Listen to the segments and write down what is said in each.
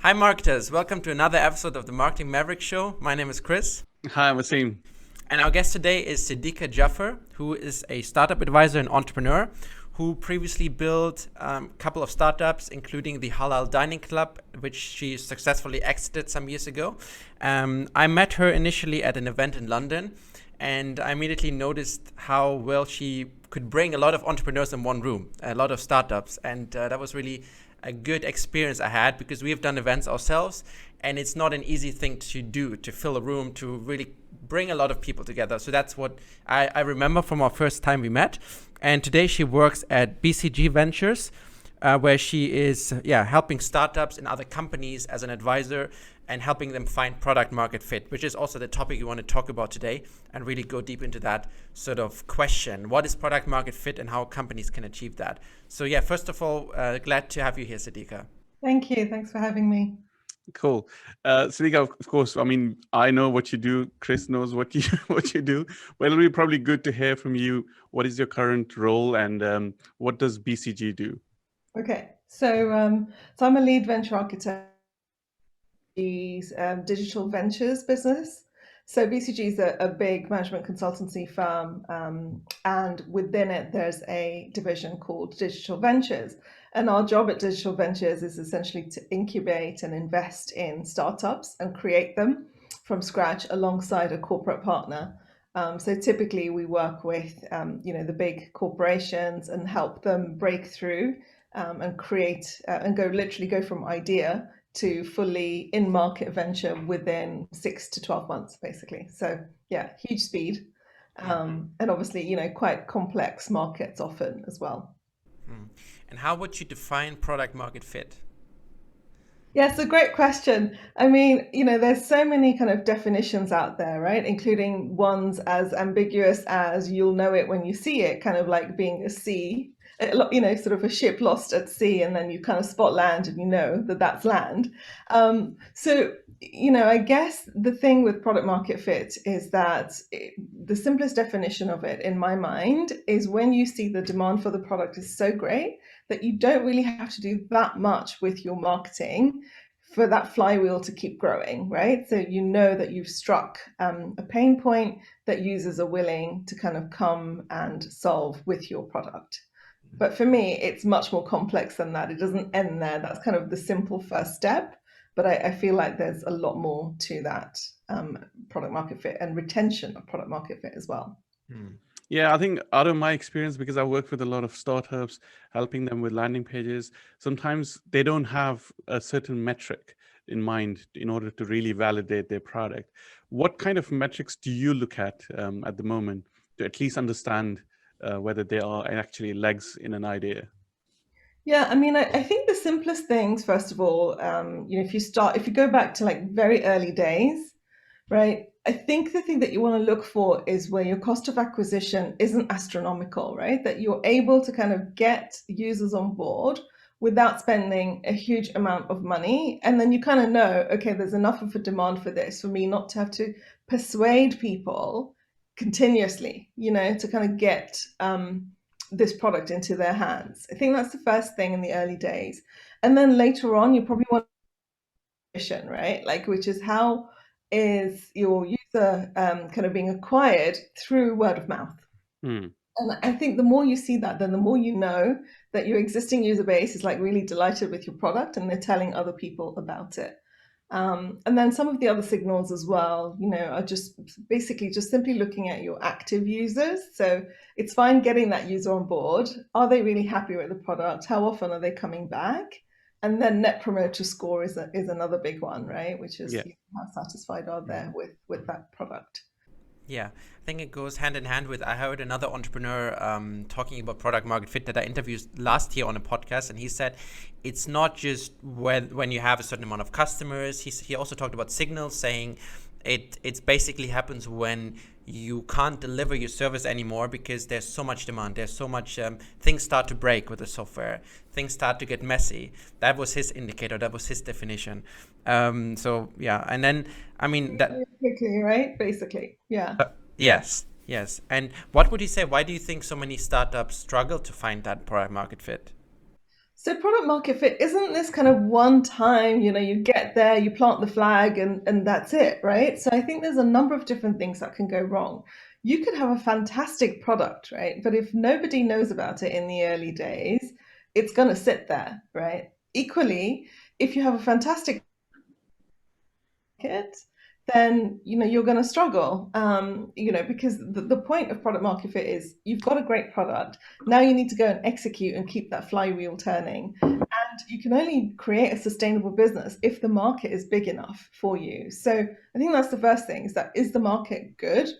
Hi, marketers. Welcome to another episode of the Marketing Mavericks show. My name is Chris. Hi, Wasim. And our guest today is Siddika Jaffer, who is a startup advisor and entrepreneur who previously built a couple of startups, including the Halal Dining Club, which she successfully exited some years ago. I met her initially at an event in London, and I immediately noticed how well she could bring a lot of entrepreneurs in one room, a lot of startups. And that was really a good experience I had, because we have done events ourselves, and it's not an easy thing to do, to fill a room, to really bring a lot of people together. So that's what I remember from our first time we met. And today she works at BCG Ventures, where she is helping startups and other companies as an advisor and helping them find product market fit, which is also the topic we want to talk about today and really go deep into that sort of question. What is product market fit and how companies can achieve that? So first of all, glad to have you here, Siddika. Thank you. Thanks for having me. Cool. Siddika, of course, I know what you do. Chris knows what you what you do. But it'll be probably good to hear from you. What is your current role and what does BCG do? Okay. So I'm a lead venture architect in Digital Ventures business. So BCG is a big management consultancy firm, and within it, there's a division called Digital Ventures. And our job at Digital Ventures is essentially to incubate and invest in startups and create them from scratch alongside a corporate partner. So typically we work with the big corporations and help them break through and create and literally go from idea to fully in-market venture within 6 to 12 months, basically. So huge speed, and obviously quite complex markets often as well. And how would you define product market fit? Yeah, it's a great question. I mean, there's so many kind of definitions out there, right? Including ones as ambiguous as you'll know it when you see it, kind of like being a sea, sort of a ship lost at sea, and then you kind of spot land and you know that that's land. I guess the thing with product market fit is that the simplest definition of it in my mind is when you see the demand for the product is so great that you don't really have to do that much with your marketing for that flywheel to keep growing, right? So you know that you've struck a pain point that users are willing to kind of come and solve with your product. But for me, it's much more complex than that. It doesn't end there. That's kind of the simple first step. But I feel like there's a lot more to that product market fit and retention of product market fit as well. Yeah, I think out of my experience, because I work with a lot of startups, helping them with landing pages, sometimes they don't have a certain metric in mind in order to really validate their product. What kind of metrics do you look at the moment to at least understand whether there are actually legs in an idea? Yeah, I mean, I think the simplest things, first of all, if you go back to like very early days, right? I think the thing that you want to look for is where your cost of acquisition isn't astronomical, right? That you're able to kind of get users on board without spending a huge amount of money. And then you kind of know, okay, there's enough of a demand for this for me not to have to persuade people continuously, to kind of get this product into their hands. I think that's the first thing in the early days. And then later on, you probably want right? Like, which is how is your user kind of being acquired through word of mouth. And I think the more you see that, then the more you know that your existing user base is like really delighted with your product and they're telling other people about it. And then some of the other signals as well, are just basically just simply looking at your active users. So it's fine getting that user on board. Are they really happy with the product? How often are they coming back? And then net promoter score is another big one, right? Which is how satisfied are they with that product? Yeah, I think it goes hand in hand with, I heard another entrepreneur talking about product market fit that I interviewed last year on a podcast, and he said it's not just when you have a certain amount of customers. He also talked about signals, saying it basically happens when you can't deliver your service anymore because there's so much demand. There's so much, things start to break with the software. Things start to get messy. That was his indicator. That was his definition. And then, I mean, that quickly, right? Basically, yeah. Yes. And what would you say? Why do you think so many startups struggle to find that product market fit? So product market fit isn't this kind of one time, you get there, you plant the flag and that's it, right? So I think there's a number of different things that can go wrong. You could have a fantastic product, right? But if nobody knows about it in the early days, it's going to sit there, right? Equally, if you have a fantastic market, then you're going to struggle, because the point of product market fit is you've got a great product. Now you need to go and execute and keep that flywheel turning. And you can only create a sustainable business if the market is big enough for you. So I think that's the first thing, is the market good?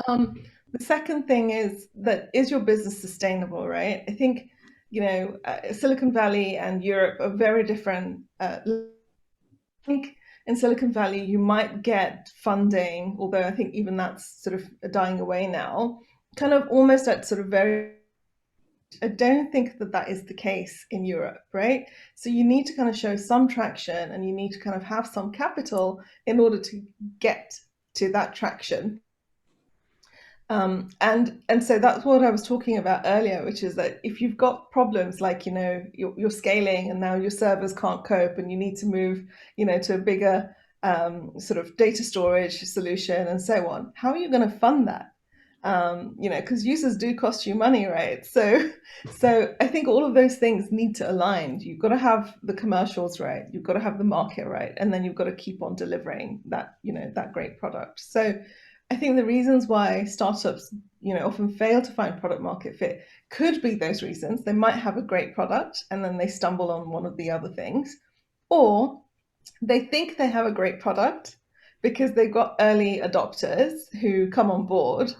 The second thing is your business sustainable, right? I think, Silicon Valley and Europe are very different. I think in Silicon Valley, you might get funding, although I think even that's sort of dying away now, kind of almost at sort of very, I don't think that is the case in Europe, right? So you need to kind of show some traction and you need to kind of have some capital in order to get to that traction. And so that's what I was talking about earlier, which is that if you've got problems like, you're scaling and now your servers can't cope and you need to move, to a bigger sort of data storage solution and so on, how are you going to fund that? Because users do cost you money, right? So I think all of those things need to align. You've got to have the commercials right, you've got to have the market right, and then you've got to keep on delivering that, that great product. So I think the reasons why startups, often fail to find product market fit could be those reasons. They might have a great product and then they stumble on one of the other things, or they think they have a great product because they've got early adopters who come on board,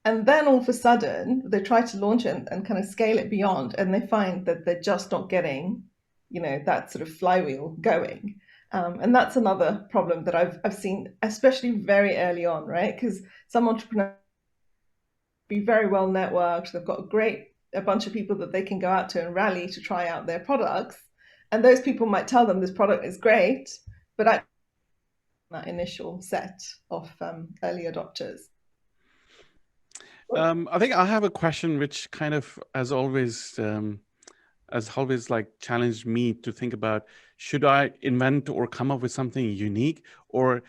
and then all of a sudden they try to launch it and kind of scale it beyond, and they find that they're just not getting, that sort of flywheel going. And that's another problem that I've seen, especially very early on, right? Because some entrepreneurs be very well networked, they've got a bunch of people that they can go out to and rally to try out their products, and those people might tell them this product is great, but actually that initial set of early adopters. I think I have a question which kind of has always like challenged me to think about, should I invent or come up with something unique, or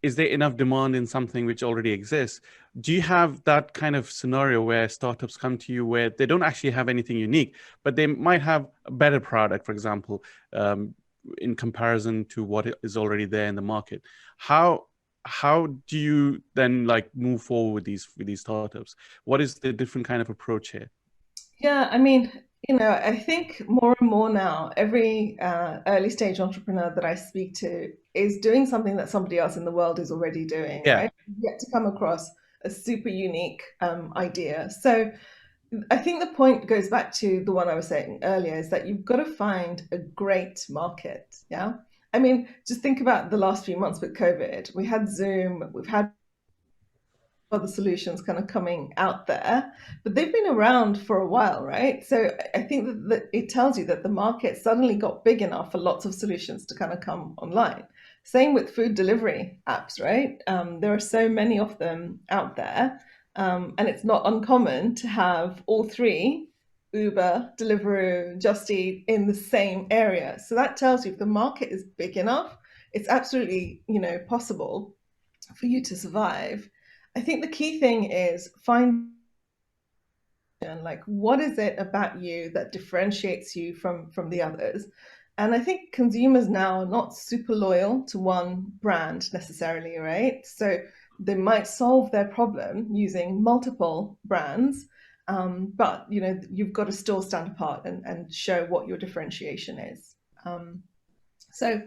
is there enough demand in something which already exists? Do you have that kind of scenario where startups come to you where they don't actually have anything unique, but they might have a better product, for example, in comparison to what is already there in the market? How do you then like move forward with these startups? What is the different kind of approach here? Yeah, I mean, I think more and more now, every early stage entrepreneur that I speak to is doing something that somebody else in the world is already doing, Yeah. right? Yet to come across a super unique idea. So I think the point goes back to the one I was saying earlier, is that you've got to find a great market. Yeah. I mean, just think about the last few months with COVID. We had Zoom, we've had other solutions kind of coming out there, but they've been around for a while, right? So I think that it tells you that the market suddenly got big enough for lots of solutions to kind of come online. Same with food delivery apps, right? There are so many of them out there, and it's not uncommon to have all three, Uber, Deliveroo, Just Eat, in the same area. So that tells you if the market is big enough, it's absolutely, possible for you to survive. I think the key thing is find, like, what is it about you that differentiates you from the others? And I think consumers now are not super loyal to one brand necessarily, right? So they might solve their problem using multiple brands, but you've got to still stand apart and show what your differentiation is. So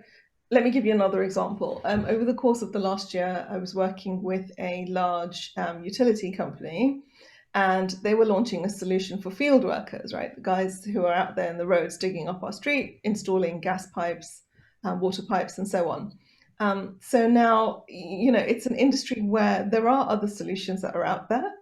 let me give you another example. Over the course of the last year, I was working with a large utility company, and they were launching a solution for field workers, right? The guys who are out there in the roads digging up our street, installing gas pipes, water pipes, and so on. So now, it's an industry where there are other solutions that are out there.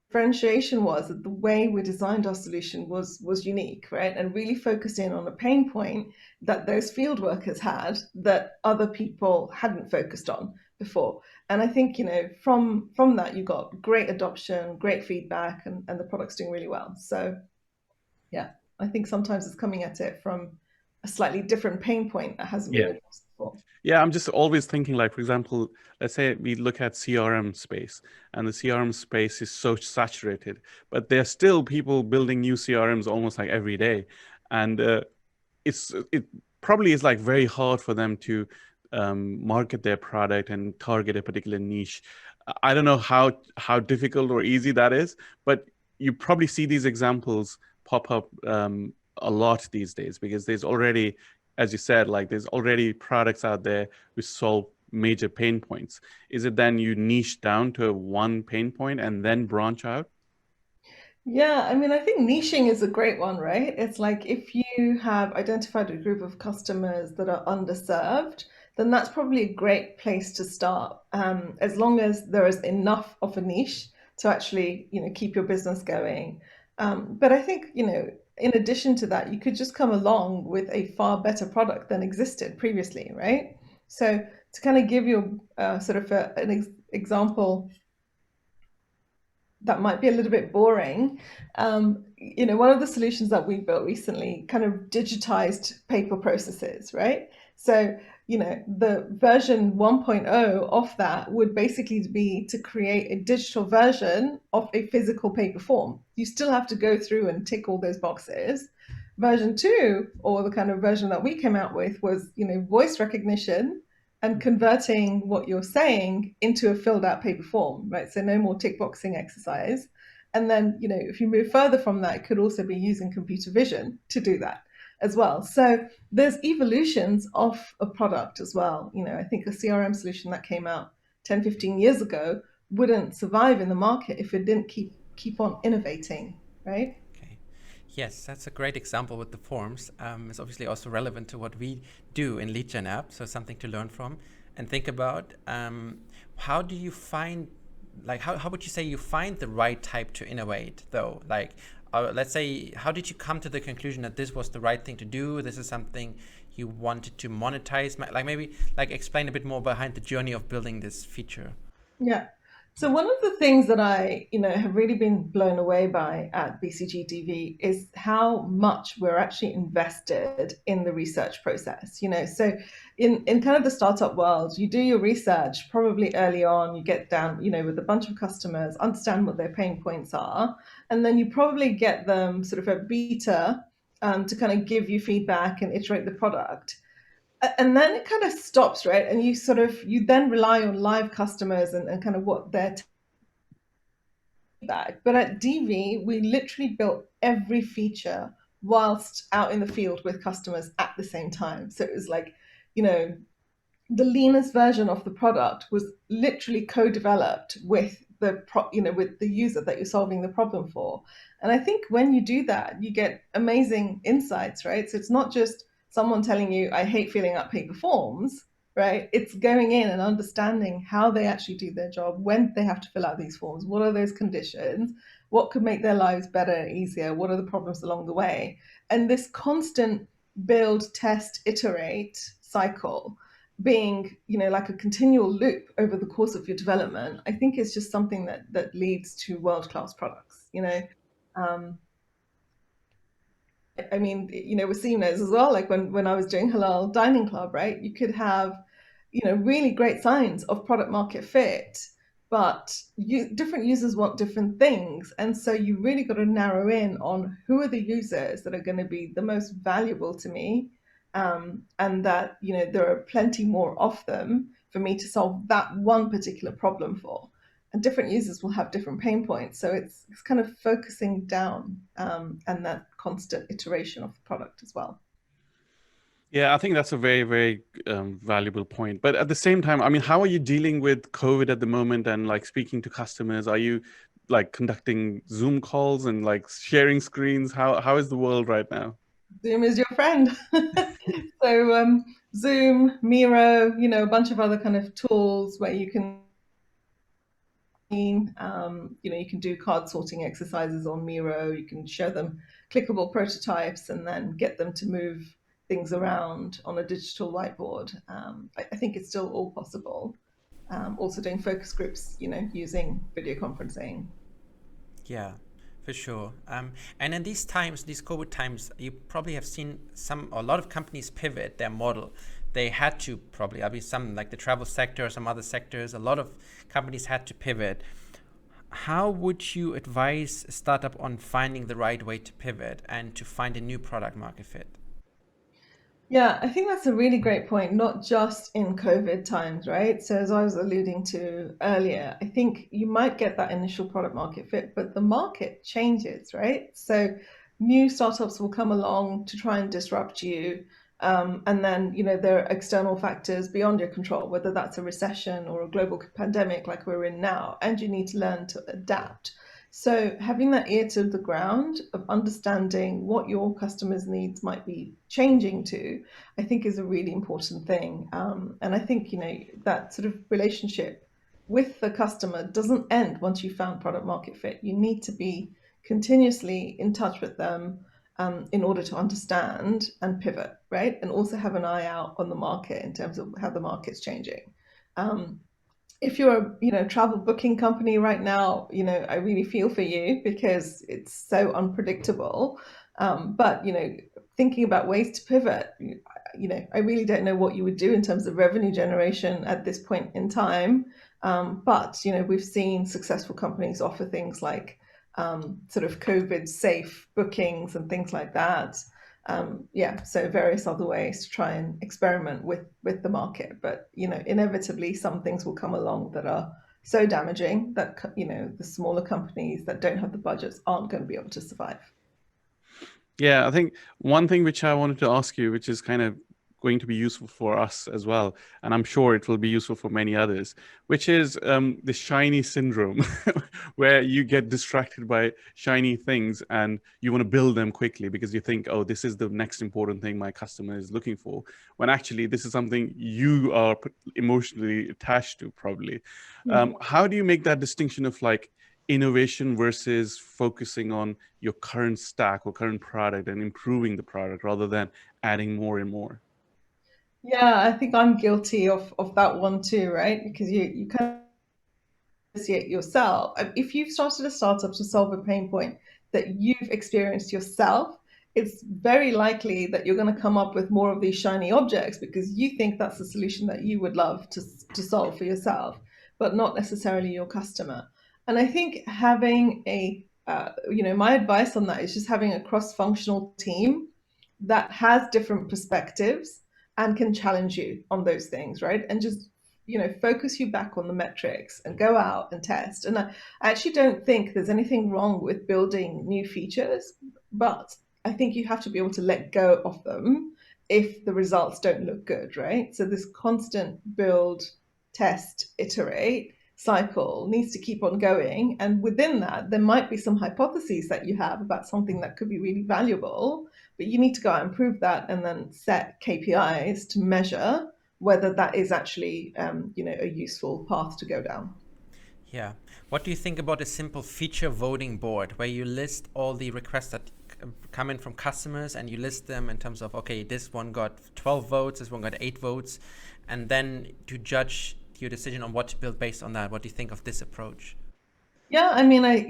Differentiation was that the way we designed our solution was unique, right? And really focused in on a pain point that those field workers had that other people hadn't focused on before. And I think, from that, you got great adoption, great feedback, and the product's doing really well. So, yeah. I think sometimes it's coming at it from a slightly different pain point that hasn't been Yeah. addressed before. Yeah, I'm just always thinking, like, for example, let's say we look at CRM space, and the CRM space is so saturated, but there's still people building new CRMs almost like every day. And it probably is like very hard for them to market their product and target a particular niche. I don't know how difficult or easy that is, but you probably see these examples pop up a lot these days, because there's already, as you said, like there's already products out there which solve major pain points. Is it then you niche down to one pain point and then branch out? Yeah, I mean, I think niching is a great one, right? It's like if you have identified a group of customers that are underserved, then that's probably a great place to start, as long as there is enough of a niche to actually, keep your business going. But I think, in addition to that, you could just come along with a far better product than existed previously, right? So to kind of give you sort of example that might be a little bit boring. One of the solutions that we built recently kind of digitized paper processes, right? So, the version 1.0 of that would basically be to create a digital version of a physical paper form. You still have to go through and tick all those boxes. Version 2, or the kind of version that we came out with, was, voice recognition and converting what you're saying into a filled out paper form, right? So no more tick boxing exercise. And then, if you move further from that, it could also be using computer vision to do that as well. So there's evolutions of a product as well. I think a CRM solution that came out 10, 15 years ago wouldn't survive in the market if it didn't keep on innovating, right? Okay. Yes, that's a great example with the forms. It's obviously also relevant to what we do in Lead Gen app, so something to learn from and think about. How do you find, like, how would you say you find the right type to innovate, though? Like, let's say, how did you come to the conclusion that this was the right thing to do? This is something you wanted to monetize? Like, maybe, like, explain a bit more behind the journey of building this feature. Yeah. So one of the things that I, have really been blown away by at BCG DV is how much we're actually invested in the research process. So in kind of the startup world, you do your research probably early on, you get down, with a bunch of customers, understand what their pain points are, and then you probably get them sort of a beta to kind of give you feedback and iterate the product. And then it kind of stops, right? And you then rely on live customers and kind of what their feedback. But at DV, we literally built every feature whilst out in the field with customers at the same time. So it was like, you know, the leanest version of the product was literally co-developed with with the user that you're solving the problem for. And I think when you do that, you get amazing insights, right? So it's not just someone telling you, I hate filling out paper forms, right? It's going in and understanding how they actually do their job, when they have to fill out these forms, what are those conditions, what could make their lives better, easier, what are the problems along the way. And this constant build, test, iterate cycle being, like a continual loop over the course of your development, I think is just something that leads to world-class products. I mean, with Siemens as well, like when I was doing Halal Dining Club, right? You could have, really great signs of product market fit, but different users want different things. And so you really got to narrow in on who are the users that are going to be the most valuable to me. And that, there are plenty more of them for me to solve that one particular problem for. And different users will have different pain points. So it's kind of focusing down and that constant iteration of the product as well. Yeah, I think that's a very, very valuable point. But at the same time, I mean, how are you dealing with COVID at the moment and like speaking to customers? Are you like conducting Zoom calls and like sharing screens? How is the world right now? Zoom is your friend. So Zoom, Miro, a bunch of other kind of tools where you can you can do card sorting exercises on Miro. You can show them clickable prototypes and then get them to move things around on a digital whiteboard. I think it's still all possible. Also doing focus groups, using video conferencing. Yeah, For sure. And in these times, these COVID times, you probably have seen a lot of companies pivot their model. They had to probably, I mean, some like the travel sector, some other sectors, a lot of companies had to pivot. How would you advise a startup on finding the right way to pivot and to find a new product market fit? Yeah, I think that's a really great point, not just in COVID times, right? So, as I was alluding to earlier, I think you might get that initial product market fit, but the market changes, right? So, new startups will come along to try and disrupt you. And then, there are external factors beyond your control, whether that's a recession or a global pandemic like we're in now, and you need to learn to adapt. So having that ear to the ground of understanding what your customers' needs might be changing to, I think is a really important thing. And I think, that sort of relationship with the customer doesn't end once you found product market fit. You need to be continuously in touch with them in order to understand and pivot, right? And also have an eye out on the market in terms of how the market's changing. Um, if you're a travel booking company right now, I really feel for you because it's so unpredictable. But thinking about ways to pivot, I really don't know what you would do in terms of revenue generation at this point in time. But we've seen successful companies offer things like sort of COVID safe bookings and things like that. Yeah, so various other ways to try and experiment with the market, but inevitably some things will come along that are so damaging that the smaller companies that don't have the budgets aren't going to be able to survive. Yeah, I think one thing which I wanted to ask you, which is kind of going to be useful for us as well, and I'm sure it will be useful for many others, which is the shiny syndrome, where you get distracted by shiny things and you want to build them quickly because you think, oh, this is the next important thing my customer is looking for, when actually this is something you are emotionally attached to, probably. How do you make that distinction of like innovation versus focusing on your current stack or current product and improving the product rather than adding more and more? Yeah, I think I'm guilty of that one too, right? Because you kind of associate yourself. If you've started a startup to solve a pain point that you've experienced yourself, it's very likely that you're going to come up with more of these shiny objects because you think that's the solution that you would love to solve for yourself, but not necessarily your customer. And I think having my advice on that is just having a cross-functional team that has different perspectives and can challenge you on those things, right? And just focus you back on the metrics and go out and test. And I actually don't think there's anything wrong with building new features, but I think you have to be able to let go of them if the results don't look good, right? So this constant build, test, iterate cycle needs to keep on going. And within that, there might be some hypotheses that you have about something that could be really valuable, but you need to go out and prove that and then set KPIs to measure whether that is actually a useful path to go down. Yeah. What do you think about a simple feature voting board where you list all the requests that come in from customers and you list them in terms of, okay, this one got 12 votes, this one got 8 votes, and then to judge your decision on what to build based on that? What do you think of this approach? Yeah, I mean, I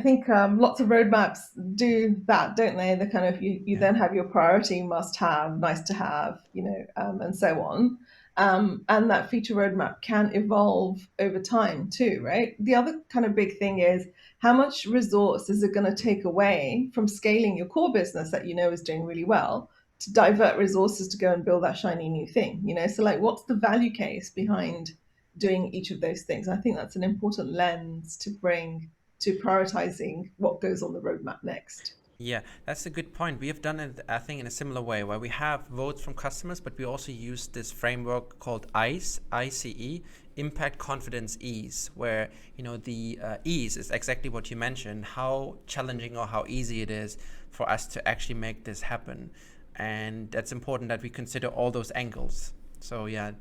think lots of roadmaps do that, don't they? The kind of you Yeah. then have your priority, must have, nice to have, and so on. And that feature roadmap can evolve over time too, right? The other kind of big thing is how much resource is it going to take away from scaling your core business that is doing really well to divert resources to go and build that shiny new thing, So like, what's the value case behind doing each of those things? I think that's an important lens to bring to prioritizing what goes on the roadmap next. Yeah, that's a good point. We have done it, I think, in a similar way where we have votes from customers, but we also use this framework called ICE, ICE, Impact, Confidence, Ease, where, the ease is exactly what you mentioned, how challenging or how easy it is for us to actually make this happen. And that's important that we consider all those angles. So yeah,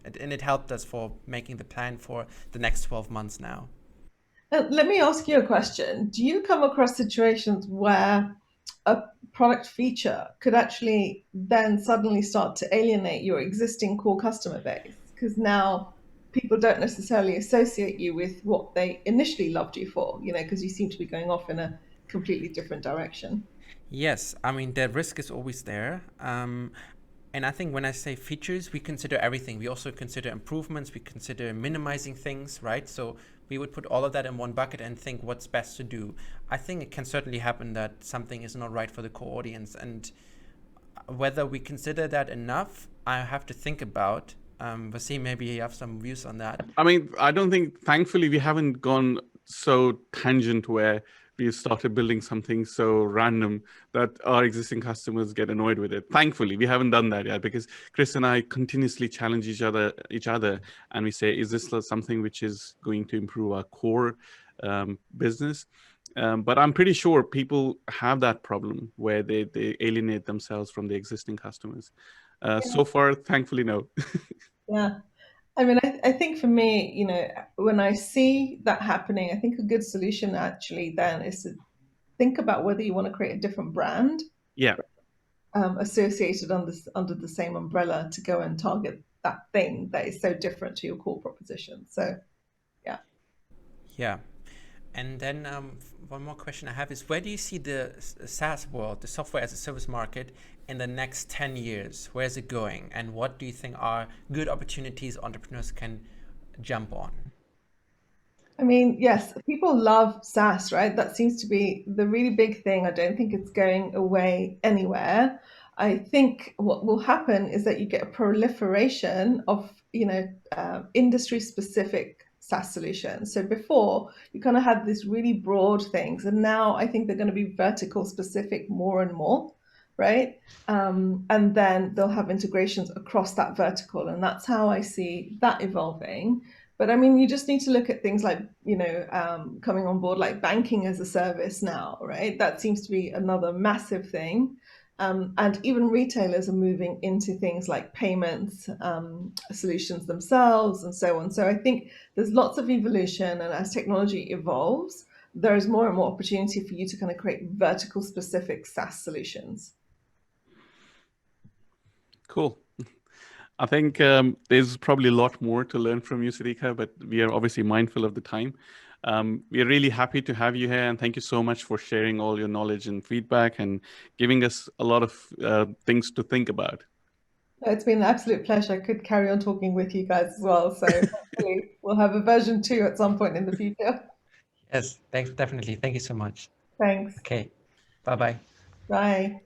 it helped us for making the plan for the next 12 months now. Let me ask you a question. Do you come across situations where a product feature could actually then suddenly start to alienate your existing core customer base? Because now people don't necessarily associate you with what they initially loved you for, because you seem to be going off in a completely different direction. Yes, I mean, the risk is always there. And I think when I say features, we consider everything. We also consider improvements. We consider minimizing things, right? So we would put all of that in one bucket and think what's best to do. I think it can certainly happen that something is not right for the core audience. And whether we consider that enough, I have to think about. Vasim, maybe you have some views on that. I mean, I don't think, thankfully, we haven't gone so tangent where we started building something so random that our existing customers get annoyed with it. Thankfully, we haven't done that yet, because Chris and I continuously challenge each other, and we say, is this something which is going to improve our core business? But I'm pretty sure people have that problem where they alienate themselves from the existing customers. So far, thankfully, no. Yeah. I mean, I think for me, you know, when I see that happening, I think a good solution actually then is to think about whether you want to create a different brand Yeah. associated under the same umbrella to go and target that thing that is so different to your core proposition. So, yeah. Yeah. And then one more question I have is, where do you see the SaaS world, the software as a service market, in the next 10 years? Where is it going? And what do you think are good opportunities entrepreneurs can jump on? I mean, yes, people love SaaS, right? That seems to be the really big thing. I don't think it's going away anywhere. I think what will happen is that you get a proliferation of, you know, industry-specific SaaS solutions. So before, you kind of had these really broad things, and now I think they're going to be vertical specific more and more, right? And then they'll have integrations across that vertical, and that's how I see that evolving. But I mean, you just need to look at things like, you know, coming on board like banking as a service now, right? That seems to be another massive thing. And even retailers are moving into things like payments solutions themselves and so on. So I think there's lots of evolution. And as technology evolves, there is more and more opportunity for you to kind of create vertical specific SaaS solutions. Cool. I think there's probably a lot more to learn from you, Siddika, but we are obviously mindful of the time. We are really happy to have you here, and thank you so much for sharing all your knowledge and feedback and giving us a lot of things to think about. It's been an absolute pleasure. I could carry on talking with you guys as well. So hopefully we'll have a version 2 at some point in the future. Yes, thanks, definitely. Thank you so much. Thanks. Okay, bye-bye. Bye.